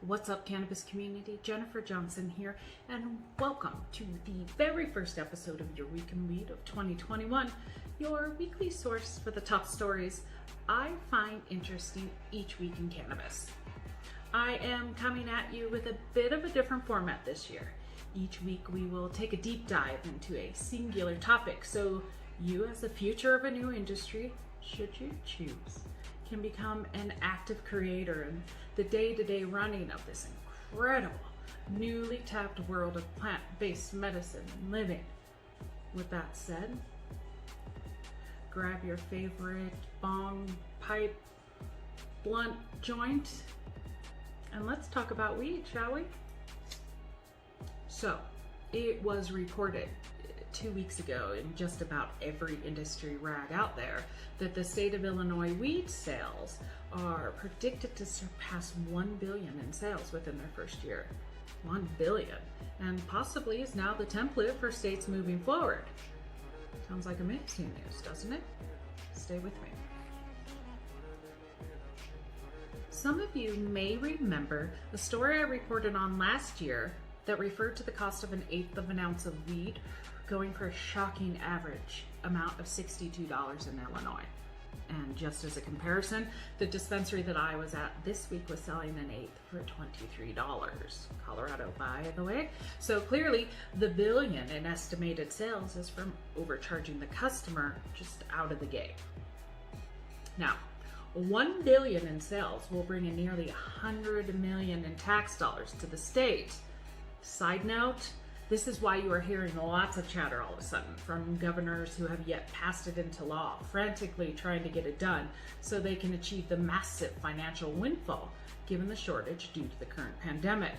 What's up, cannabis community? Jennifer Johnson here, and welcome to the very first episode of Your Week in Weed of 2021, your weekly source for the top stories I find interesting each week in cannabis. I am coming at you with a bit of a different format this year. Each week we will take a deep dive into a singular topic, so you, as the future of a new industry, should you choose, can become an active creator in the day-to-day running of this incredible, newly tapped world of plant-based medicine and living. With that said, grab your favorite bong, pipe, blunt joint, and let's talk about weed, shall we? So, it was reported 2 weeks ago in just about every industry rag out there that the state of Illinois weed sales are predicted to surpass 1 billion in sales within their first year. 1 billion, and possibly is now the template for states moving forward. Sounds like amazing news, doesn't it? Stay with me. Some of you may remember the story I reported on last year that referred to the cost of 1/8 of an ounce of weed going for a shocking average amount of $62 in Illinois. And just as a comparison, the dispensary that I was at this week was selling 1/8 for $23. Colorado, by the way. So clearly, the billion in estimated sales is from overcharging the customer just out of the gate. Now, 1 billion in sales will bring in nearly 100 million in tax dollars to the state. Side note, this is why you are hearing lots of chatter all of a sudden from governors who have yet passed it into law, frantically trying to get it done so they can achieve the massive financial windfall given the shortage due to the current pandemic.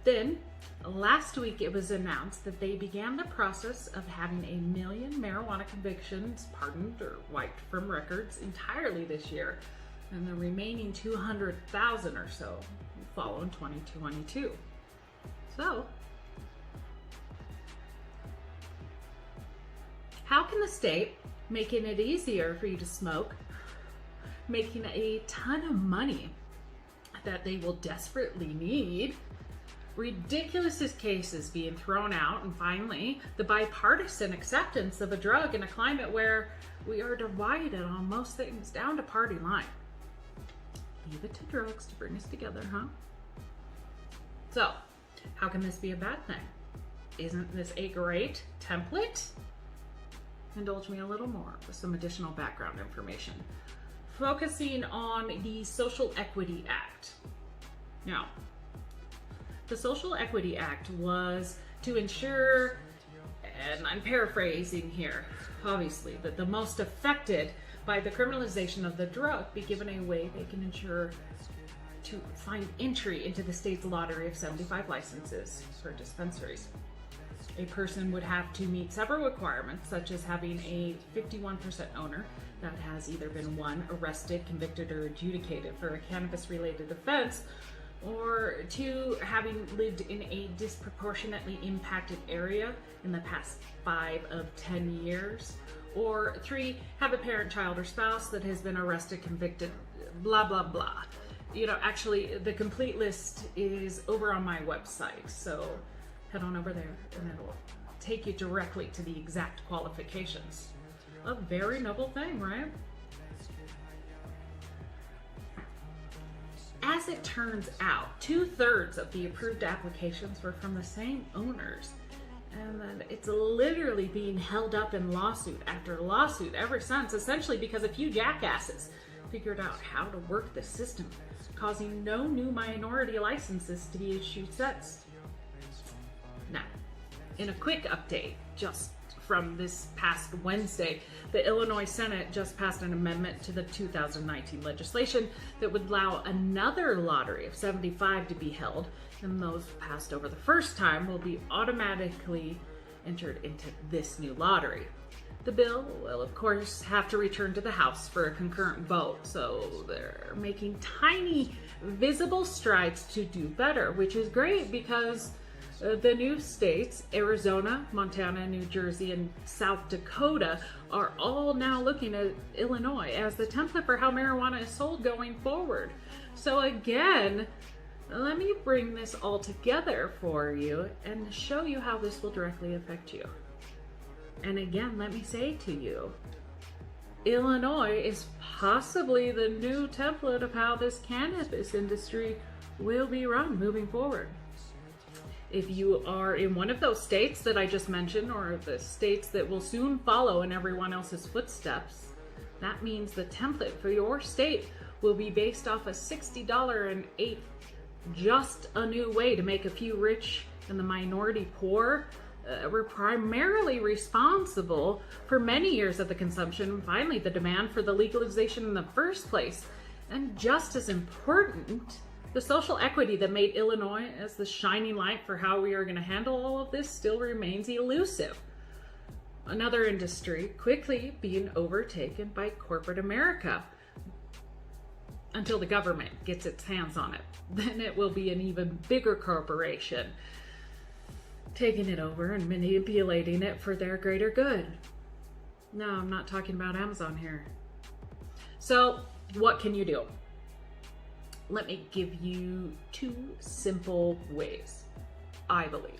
Then, last week it was announced that they began the process of having 1 million marijuana convictions pardoned or wiped from records entirely this year, and the remaining 200,000 or so will follow in 2022. So, how can the state, making it easier for you to smoke, making a ton of money that they will desperately need, ridiculous cases being thrown out, and finally, the bipartisan acceptance of a drug in a climate where we are divided on most things down to party line? Leave it to drugs to bring us together, huh? So, how can this be a bad thing? Isn't this a great template? Indulge me a little more with some additional background information, focusing on the Social Equity Act. Now, the Social Equity Act was to ensure, and I'm paraphrasing here, obviously, that the most affected by the criminalization of the drug be given a way they can ensure to find entry into the state's lottery of 75 licenses for dispensaries. A person would have to meet several requirements, such as having a 51% owner that has either been 1, arrested, convicted, or adjudicated for a cannabis-related offense, or 2, having lived in a disproportionately impacted area in the past 5 of 10 years, or 3, have a parent, child, or spouse that has been arrested, convicted, blah, blah, blah. You know, actually, the complete list is over on my website, so head on over there and it'll take you directly to the exact qualifications. A very noble thing, right? As it turns out, 2/3 of the approved applications were from the same owners, and then it's literally being held up in lawsuit after lawsuit ever since, essentially because a few jackasses figured out how to work the system, causing no new minority licenses to be issued since. Now, in a quick update, just from this past Wednesday, the Illinois Senate just passed an amendment to the 2019 legislation that would allow another lottery of 75 to be held, and those passed over the first time will be automatically entered into this new lottery. The bill will, of course, have to return to the House for a concurrent vote, so they're making tiny, visible strides to do better, which is great because The new states, Arizona, Montana, New Jersey, and South Dakota, are all now looking at Illinois as the template for how marijuana is sold going forward. So again, let me bring this all together for you and show you how this will directly affect you. And again, let me say to you, Illinois is possibly the new template of how this cannabis industry will be run moving forward. If you are in one of those states that I just mentioned, or the states that will soon follow in everyone else's footsteps, that means the template for your state will be based off a $60 an eighth, just a new way to make a few rich and the minority poor were primarily responsible for many years of the consumption and finally the demand for the legalization in the first place. And just as important, the social equity that made Illinois as the shining light for how we are going to handle all of this still remains elusive. Another industry quickly being overtaken by corporate America until the government gets its hands on it. Then it will be an even bigger corporation taking it over and manipulating it for their greater good. No, I'm not talking about Amazon here. So what can you do? Let me give you 2 simple ways, I believe.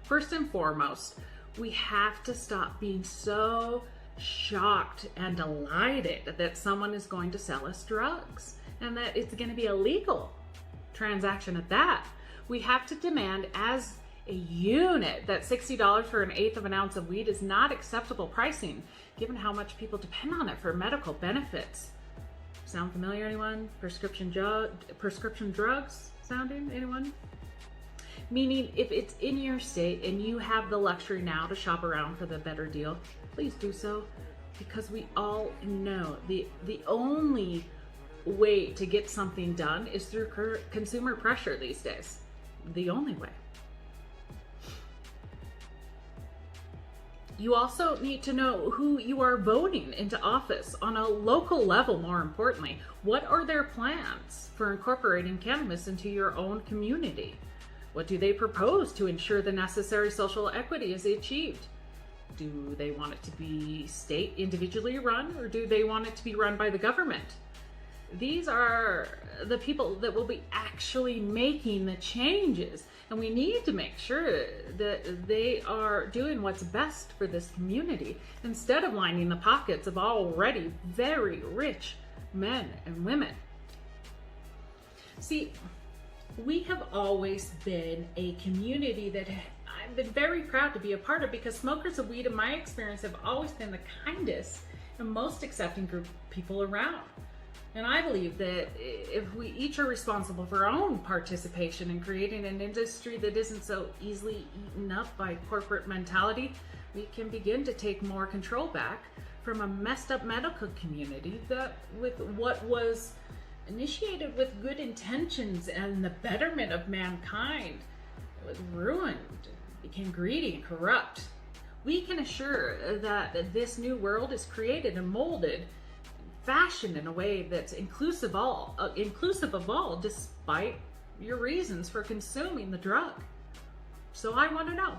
First and foremost, we have to stop being so shocked and delighted that someone is going to sell us drugs and that it's going to be a legal transaction at that. We have to demand as a unit that $60 for an eighth of an ounce of weed is not acceptable pricing, given how much people depend on it for medical benefits. Sound familiar, anyone? Prescription drugs sounding, anyone? Meaning, if it's in your state and you have the luxury now to shop around for the better deal, please do so, because we all know the only way to get something done is through consumer pressure these days. The only way. You also need to know who you are voting into office on a local level, more importantly. What are their plans for incorporating cannabis into your own community? What do they propose to ensure the necessary social equity is achieved? Do they want it to be state individually run, or do they want it to be run by the government? These are the people that will be actually making the changes, and we need to make sure that they are doing what's best for this community instead of lining the pockets of already very rich men and women. See, we have always been a community that I've been very proud to be a part of, because smokers of weed, in my experience, have always been the kindest and most accepting group of people around. And I believe that if we each are responsible for our own participation in creating an industry that isn't so easily eaten up by corporate mentality, we can begin to take more control back from a messed up medical community that, with what was initiated with good intentions and the betterment of mankind, was ruined, became greedy and corrupt. We can assure that this new world is created and molded, fashioned in a way that's inclusive of all, despite your reasons for consuming the drug. So I want to know,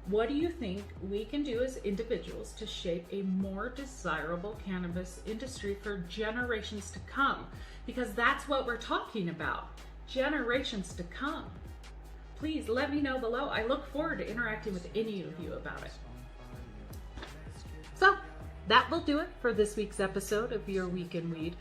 what do you think we can do as individuals to shape a more desirable cannabis industry for generations to come? Because that's what we're talking about, generations to come. Please let me know below. I look forward to interacting with any of you about it. So that will do it for this week's episode of Your Week in Weed.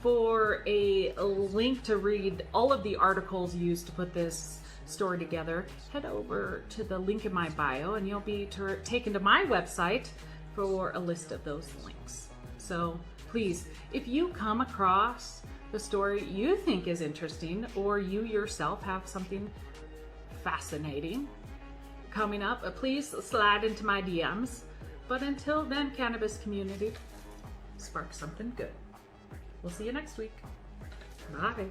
For a link to read all of the articles used to put this story together, head over to the link in my bio and you'll be taken to my website for a list of those links. So please, if you come across the story you think is interesting, or you yourself have something fascinating coming up, please slide into my DMs. But until then, cannabis community, spark something good. We'll see you next week. Bye.